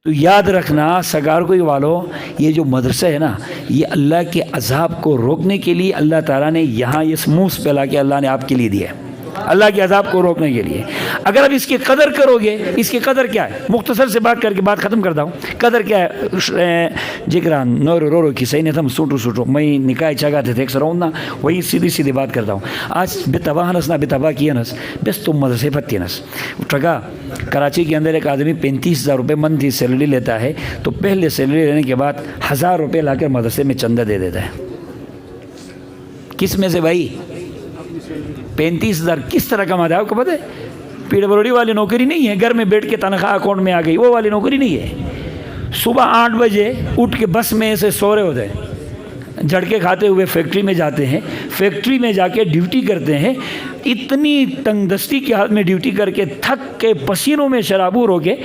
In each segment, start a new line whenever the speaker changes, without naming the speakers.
تو یاد رکھنا سگار کوئی والو، یہ جو مدرسہ ہے نا، یہ اللہ کے عذاب کو روکنے کے لیے اللہ تعالیٰ نے یہاں یہ سموس پھیلا کے اللہ نے آپ کے لیے دیا ہے، اللہ کے عذاب کو روکنے کے لیے۔ اگر آپ اس کی قدر کرو گے، اس کی قدر کیا ہے، مختصر سے بات کر کے بات ختم کرتا ہوں۔ قدر کیا ہے، جکران نورو رو رو کی صحیح نہیں تھا سوٹو سوٹو میں نکاح چاہتے تھے ایک سر نا، وہی سیدھی سیدھی بات کرتا ہوں۔ آج بے تباہ نس نہ بے تباہ کیا نس بس تم مدرسے پتی نس ٹھگا۔ کراچی کے اندر ایک آدمی 35,000 روپے منتھ سیلری لیتا ہے، تو پہلے سیلری لینے کے بعد 1,000 روپے لا کر مدرسے میں چندہ دے دیتا ہے۔ کس میں سے بھائی؟ 35,000 کس طرح کماتا ہے آپ کو پتہ ہے؟ پیڑ بروڑی والی نوکری نہیں ہے، گھر میں بیٹھ کے تنخواہ اکاؤنٹ میں آ گئی، وہ والی نوکری نہیں ہے۔ صبح 8 بجے اٹھ کے بس میں سے سو رہے ہوتے ہیں، جھڑکے کھاتے ہوئے فیکٹری میں جاتے ہیں، فیکٹری میں جا کے ڈیوٹی کرتے ہیں، اتنی تنگ دستی کے حالت میں ڈیوٹی کر کے تھک کے پسینوں میں شرابور ہو کے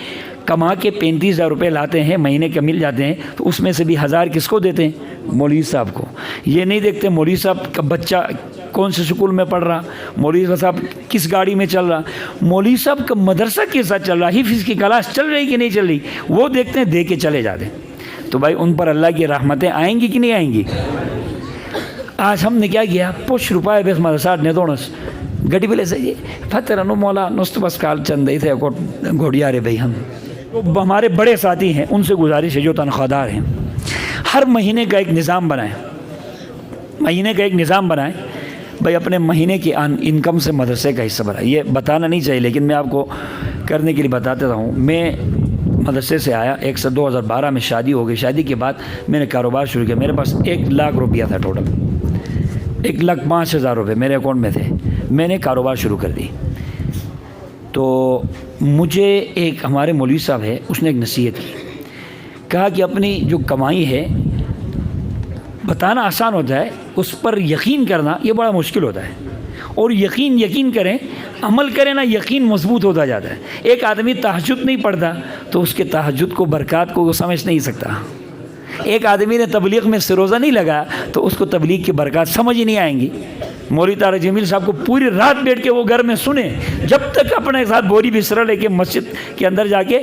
کما کے 35,000 روپے لاتے ہیں، مہینے کے مل جاتے ہیں، تو اس میں سے بھی 1,000 کس کو دیتے ہیں؟ مولوی صاحب کو۔ یہ نہیں دیکھتے مولوی صاحب کا بچہ کون سے سکول میں پڑھ رہا، مولوی صاحب کس گاڑی میں چل رہا، مولوی صاحب کا مدرسہ کے ساتھ چل رہا، حفظ کی کلاس چل رہی کہ نہیں چل رہی، وہ دیکھتے ہیں، دے کے چلے جاتے ہیں۔ تو بھائی ان پر اللہ کی رحمتیں آئیں گی کہ نہیں آئیں گی؟ آج ہم نے کیا کیا، پوچھ روپئے بیس مدرسہ نے دونس گڈی بلے سے فتح نو مولا نست بس کال چند تھے گھوڑیا رے بھائی۔ ہم ہمارے بڑے ساتھی ہیں، ان سے گزارش ہے جو تنخواہ دار ہیں، ہر مہینے کا ایک نظام بنائیں، مہینے کا ایک نظام بنائیں بھائی، اپنے مہینے کی انکم سے مدرسے کا حصہ بنائیں۔ یہ بتانا نہیں چاہیے لیکن میں آپ کو کرنے کے لیے بتاتا ہوں۔ میں مدرسے سے آیا، 2012 میں شادی ہو گئی، شادی کے بعد میں نے کاروبار شروع کیا، میرے پاس 1,00,000 روپیہ تھا ٹوٹل، 1,05,000 روپے میرے اکاؤنٹ میں تھے، میں نے کاروبار شروع کر دی۔ تو مجھے ایک ہمارے مولوی صاحب ہے، اس نے ایک نصیحت کی، کہا کہ اپنی جو کمائی ہے بتانا آسان ہوتا ہے، اس پر یقین کرنا یہ بڑا مشکل ہوتا ہے، اور یقین کریں، عمل کریں نا، یقین مضبوط ہوتا جاتا ہے۔ ایک آدمی تہجد نہیں پڑھتا تو اس کے تہجد کو، برکات کو وہ سمجھ نہیں سکتا۔ ایک آدمی نے تبلیغ میں سروزہ نہیں لگایا تو اس کو تبلیغ کی برکات سمجھ ہی نہیں آئیں گی۔ مولوی طارق جمیل صاحب کو پوری رات بیٹھ کے وہ گھر میں سنے، جب تک اپنے ساتھ بوری بستر لے کے مسجد کے اندر جا کے،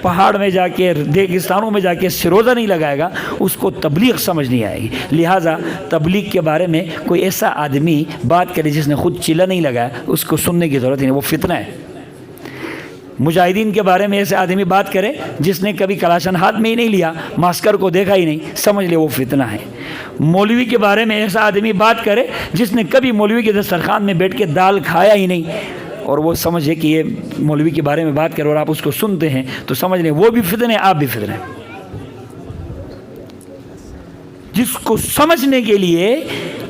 پہاڑ میں جا کے، ریگستانوں میں جا کے سروزہ نہیں لگائے گا، اس کو تبلیغ سمجھ نہیں آئے گی۔ لہٰذا تبلیغ کے بارے میں کوئی ایسا آدمی بات کرے جس نے خود چلہ نہیں لگایا، اس کو سننے کی ضرورت نہیں، وہ فتنہ ہے۔ مجاہدین کے بارے میں ایسے آدمی بات کرے جس نے کبھی کلاشن ہاتھ میں ہی نہیں لیا، ماسکر کو دیکھا ہی نہیں، سمجھ لے وہ فتنہ ہے۔ مولوی کے بارے میں ایسا آدمی بات کرے جس نے کبھی مولوی کے دسترخوان میں بیٹھ کے دال کھایا ہی نہیں، اور وہ سمجھے کہ یہ مولوی کے بارے میں بات کرے اور آپ اس کو سنتے ہیں، تو سمجھ لیں وہ بھی فتنہ ہے، آپ بھی فتنہ ہے۔ جس کو سمجھنے کے لیے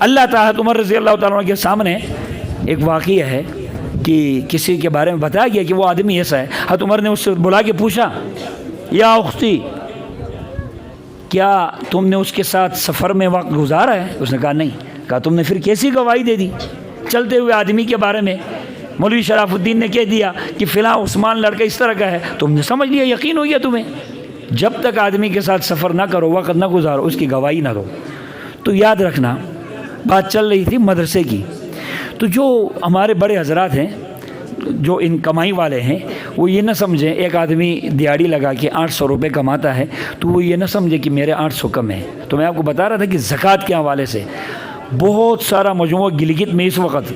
اللہ تعالیٰ، عمر رضی اللہ تعالیٰ عنہ کے سامنے ایک واقعہ ہے کہ کسی کے بارے میں بتایا گیا کہ وہ آدمی ایسا ہے۔ حضرت عمر نے اس سے بلا کے پوچھا، یا اختی، کیا تم نے اس کے ساتھ سفر میں وقت گزارا ہے؟ اس نے کہا نہیں۔ کہا تم نے پھر کیسی گواہی دے دی چلتے ہوئے آدمی کے بارے میں؟ مولوی شراف الدین نے کہہ دیا کہ فلاں عثمان لڑکا اس طرح کا ہے، تم نے سمجھ لیا، یقین ہو گیا تمہیں۔ جب تک آدمی کے ساتھ سفر نہ کرو، وقت نہ گزارو، اس کی گواہی نہ دو۔ تو یاد رکھنا، بات چل رہی تھی مدرسے کی، تو جو ہمارے بڑے حضرات ہیں، جو ان کمائی والے ہیں، وہ یہ نہ سمجھیں ایک آدمی دیہڑی لگا کے 800 روپے کماتا ہے تو وہ یہ نہ سمجھے کہ میرے 800 کم ہے۔ تو میں آپ کو بتا رہا تھا کہ زکوٰۃ کے حوالے سے بہت سارا مجموعہ گلگت میں اس وقت،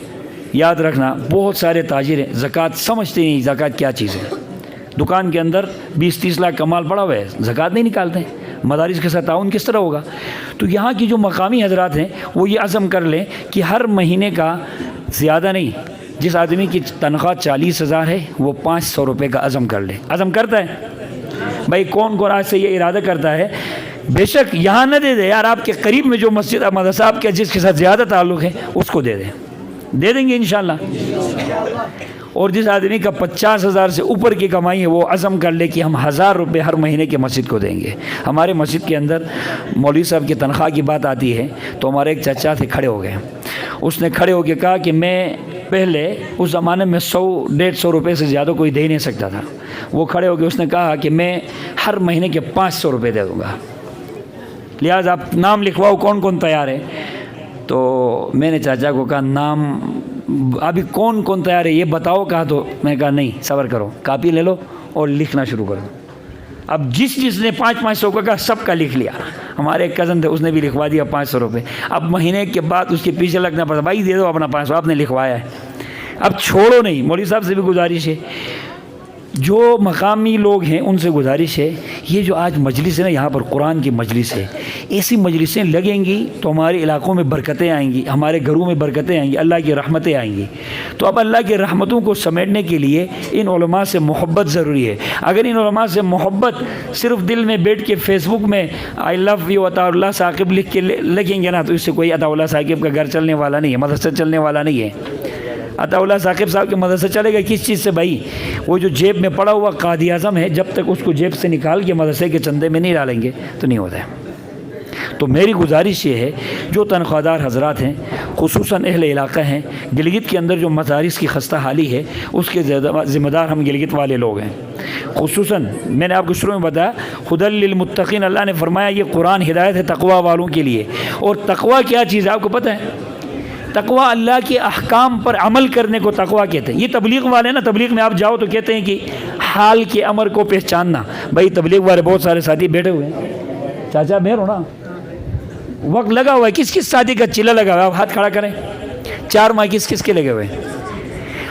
یاد رکھنا، بہت سارے تاجر ہیں زکوٰۃ سمجھتے نہیں، زکوٰۃ کیا چیز ہے۔ دکان کے اندر 20-30 لاکھ کا مال پڑا ہوا ہے، زکوٰۃ نہیں نکالتے ہیں، مدارس کے ساتھ تعاون کس طرح ہوگا؟ تو یہاں کی جو مقامی حضرات ہیں وہ یہ عزم کر لیں کہ ہر مہینے کا زیادہ نہیں، جس آدمی کی تنخواہ 40,000 ہے وہ 500 روپے کا عزم کر لے۔ عزم کرتا ہے بھائی، کون کون آج سے یہ ارادہ کرتا ہے؟ بے شک یہاں نہ دے دے یار، آپ کے قریب میں جو مسجد مدرسہ آپ کے جس کے ساتھ زیادہ تعلق ہے اس کو دے دیں گے انشاءاللہ۔ اور جس آدمی کا 50,000 سے اوپر کی کمائی ہے وہ عزم کر لے کہ ہم 1,000 روپے ہر مہینے کے مسجد کو دیں گے۔ ہمارے مسجد کے اندر مولوی صاحب کی تنخواہ کی بات آتی ہے تو ہمارے ایک چچا تھے، کھڑے ہو گئے، اس نے کھڑے ہو کے کہا کہ میں پہلے اس زمانے میں 100-150 روپے سے زیادہ کوئی دے ہی نہیں سکتا تھا۔ وہ کھڑے ہو کے اس نے کہا کہ میں ہر مہینے کے 500 روپے دے دوں گا، لہٰذا آپ نام لکھواؤ، کون کون تیار ہے؟ تو میں نے چاچا کو کہا نام ابھی کون کون تیار ہے یہ بتاؤ۔ کہا تو میں کہا نہیں، صبر کرو، کاپی لے لو اور لکھنا شروع کر دو۔ اب جس نے 500 کا سب کا لکھ لیا. ہمارے ایک کزن تھے, اس نے بھی لکھوا دیا 500 روپے. اب مہینے کے بعد اس کے پیچھے لگنا پڑتا, بھائی دے دو اپنا 500, آپ نے لکھوایا ہے, اب چھوڑو نہیں. مولوی صاحب سے بھی گزارش ہے, جو مقامی لوگ ہیں ان سے گزارش ہے, یہ جو آج مجلس ہے نا, یہاں پر قرآن کی مجلس ہے, ایسی مجلسیں لگیں گی تو ہمارے علاقوں میں برکتیں آئیں گی, ہمارے گھروں میں برکتیں آئیں گی, اللہ کی رحمتیں آئیں گی. تو اب اللہ کی رحمتوں کو سمیٹنے کے لیے ان علماء سے محبت ضروری ہے. اگر ان علماء سے محبت صرف دل میں بیٹھ کے فیس بک میں آئی لو یو عطا اللہ ثاقب لکھ کے لگیں گے نا, تو اس سے کوئی عطا اللہ ثاقب کا گھر چلنے والا نہیں ہے, مدرسہ چلنے والا نہیں ہے. عطا اللہ ثاقب صاحب کے مدرسہ چلے گا کس چیز سے بھائی؟ وہ جو جیب میں پڑا ہوا قائد اعظم ہے, جب تک اس کو جیب سے نکال کے مدرسے کے چندے میں نہیں ڈالیں گے تو نہیں ہوتا ہے. تو میری گزارش یہ ہے, جو تنخواہ دار حضرات ہیں, خصوصاً اہل علاقہ ہیں, گلگت کے اندر جو مدارس کی خستہ حالی ہے اس کے ذمہ دار ہم گلگت والے لوگ ہیں. خصوصاً میں نے آپ کو شروع میں بتایا, ہدی للمتقین, اللہ نے فرمایا یہ قرآن ہدایت ہے تقویٰ والوں کے لیے. اور تقویٰ کیا چیز ہے آپ کو پتہ ہے؟ تقویٰ اللہ کے احکام پر عمل کرنے کو تقویٰ کہتے ہیں. یہ تبلیغ والے نا, تبلیغ میں آپ جاؤ تو کہتے ہیں کہ حال کے امر کو پہچاننا. بھائی تبلیغ والے بہت سارے ساتھی بیٹھے ہوئے ہیں, چاچا مہر ہو نا, وقت لگا ہوا ہے, کس کس ساتھی کا چلا لگا ہوا ہے, آپ ہاتھ کھڑا کریں. 4 ماہ کس کے لگے ہوئے ہیں؟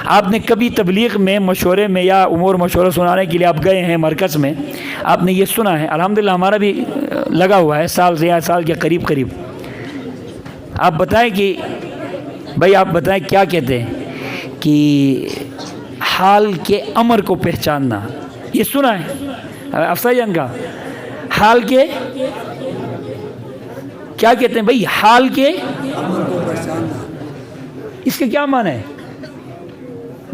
آپ نے کبھی تبلیغ میں مشورے میں یا امور مشورہ سنانے کے لیے آپ گئے ہیں مرکز میں, آپ نے یہ سنا ہے؟ الحمدللہ ہمارا بھی لگا ہوا ہے, سال سے یا سال کے قریب. آپ بتائیں کہ بھائی آپ بتائیں کیا کہتے ہیں کہ حال کے امر کو پہچاننا, یہ سنا ہے افسر جان کا؟ حال کے کیا کہتے ہیں بھائی؟ حال کے اس کے کیا معنی ہے؟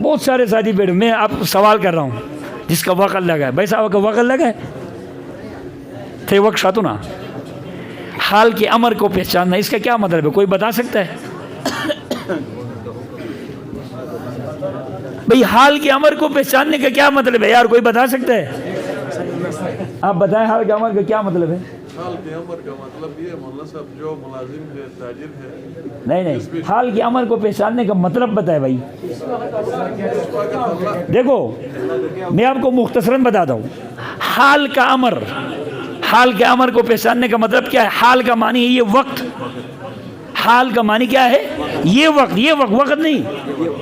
بہت سارے ساتھی بیٹھے, میں آپ سوال کر رہا ہوں جس کا وقت لگا ہے. بھائی صاحب کا وقت لگا ہے تھے وقت شاتو نا, حال کے امر کو پہچاننا, اس کا کیا مطلب ہے؟ کوئی بتا سکتا ہے بھئی حال کے امر کو پہچاننے کا کیا مطلب ہے یار؟ کوئی بتا سکتا ہے؟ آپ بتائیں حال کے امر کا کیا مطلب ہے؟
حال کے امر کا مطلب یہ مولانا صاحب جو ملازم ہے, تاجر ہے.
نہیں, حال کے امر کو پہچاننے کا مطلب بتائے بھائی. دیکھو میں آپ کو مختصراً بتاتا ہوں, حال کا امر, حال کے امر کو پہچاننے کا مطلب کیا ہے؟ حال کا معنی ہے یہ وقت. حال کا معنی کیا ہے؟ یہ وقت نہیں,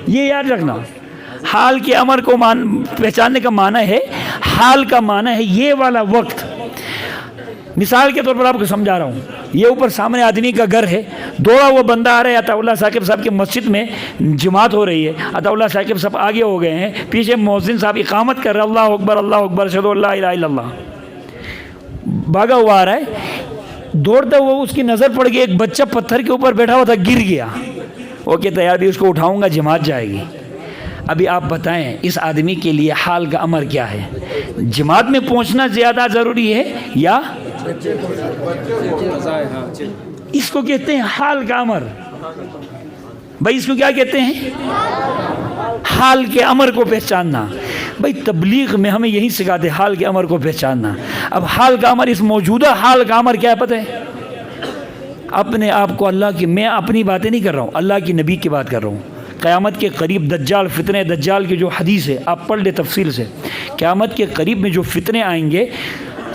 یہ یاد رکھنا. حال کے امر کو پہچاننے کا معنی ہے, حال کا معنی ہے یہ والا وقت. مثال کے طور پر آپ کو سمجھا رہا ہوں, یہ اوپر سامنے آدمی کا گھر ہے, دوڑا وہ بندہ آ رہا ہے, عطا اللہ ثاقب صاحب کی مسجد میں جماعت ہو رہی ہے, عطا اللہ ثاقب صاحب آگے ہو گئے ہیں, پیچھے مؤذن صاحب اقامت کر رہے ہیں, اللہ اکبر اشہد ان لا الہ الا اللہ, بھاگا ہوا آ رہا ہے. دوڑتا ہوا اس کی نظر پڑ گئی, ایک بچہ پتھر کے اوپر بیٹھا ہوا تھا, گر گیا. وہ کہتا ہے یار بھی اس کو اٹھاؤں گا, جماعت جائے گی. ابھی آپ بتائیں اس آدمی کے لیے حال کا امر کیا ہے؟ جماعت میں پہنچنا زیادہ ضروری ہے یا اس کو کہتے ہیں حال کا امر؟ بھائی اس کو کیا کہتے ہیں؟ حال کے امر کو پہچاننا. بھائی تبلیغ میں ہمیں یہی سکھاتے ہیں حال کے امر کو پہچاننا. اب حال کا امر, اس موجودہ حال کا امر کیا ہے پتہ ہے؟ اپنے آپ کو اللہ کی, میں اپنی باتیں نہیں کر رہا ہوں, اللہ کی نبی کی بات کر رہا ہوں. قیامت کے قریب دجال, فتنہ دجال کی جو حدیث ہے آپ پڑھ لیں تفصیل سے. قیامت کے قریب میں جو فتنے آئیں گے,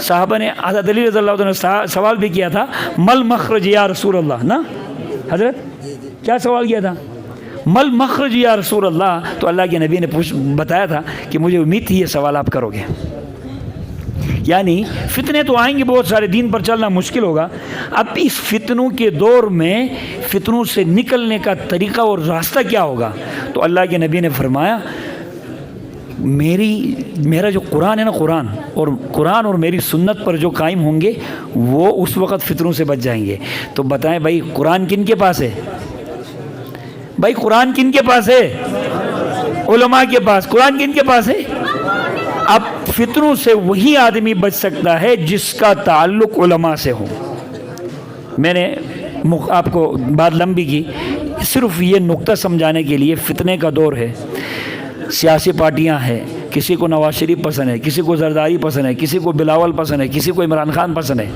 صحابہ نے حضرت علی رضی اللہ عنہ نے سوال بھی کیا تھا, مل مخرج یا رسول اللہ, نا حضرت کیا سوال کیا تھا؟ مل مخرج یا رسول اللہ. تو اللہ کے نبی نے بتایا تھا کہ مجھے امید تھی یہ سوال آپ کرو گے. یعنی فتنے تو آئیں گے بہت سارے, دین پر چلنا مشکل ہوگا. اب اس فتنوں کے دور میں فتنوں سے نکلنے کا طریقہ اور راستہ کیا ہوگا؟ تو اللہ کے نبی نے فرمایا میرا جو قرآن ہے نا, قرآن اور میری سنت پر جو قائم ہوں گے وہ اس وقت فتنوں سے بچ جائیں گے. تو بتائیں بھائی قرآن کن کے پاس ہے؟ بھائی قرآن کن کے پاس ہے؟ علماء کے پاس. قرآن کن کے پاس ہے؟ اب فتنوں سے وہی آدمی بچ سکتا ہے جس کا تعلق علماء سے ہو. میں نے آپ کو بات لمبی کی, صرف یہ نقطہ سمجھانے کے لیے. فتنے کا دور ہے, سیاسی پارٹیاں ہیں, کسی کو نواز شریف پسند ہے, کسی کو زرداری پسند ہے, کسی کو بلاول پسند ہے, کسی کو عمران خان پسند ہے,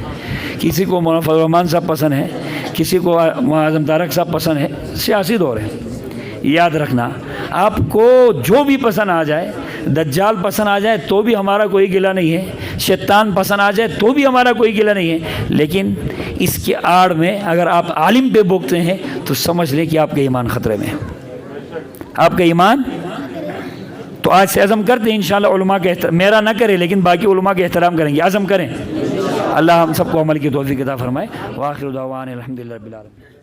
کسی کو مولانا فضل الرحمان صاحب پسند ہے, کسی کو اعظم طارق صاحب پسند ہے. سیاسی دور ہے. یاد رکھنا, آپ کو جو بھی پسند آ جائے, دجال پسند آ جائے تو بھی ہمارا کوئی گلہ نہیں ہے، شیطان پسند آ جائے تو بھی ہمارا کوئی گلہ نہیں ہے، لیکن اس کے آڑ میں اگر آپ عالم پہ بوکتے ہیں تو سمجھ لیں کہ آپ کا ایمان خطرے میں ہے، آپ کا ایمان۔ تو آج سے عزم کرتے ہیں انشاءاللہ علماء کے میرا نہ کرے لیکن باقی علماء کے احترام کریں گے، عزم کریں۔ اللہ ہم سب کو عمل کی توفیق عطا فرمائے۔ وآخر دعوانا الحمدللہ رب العالمین۔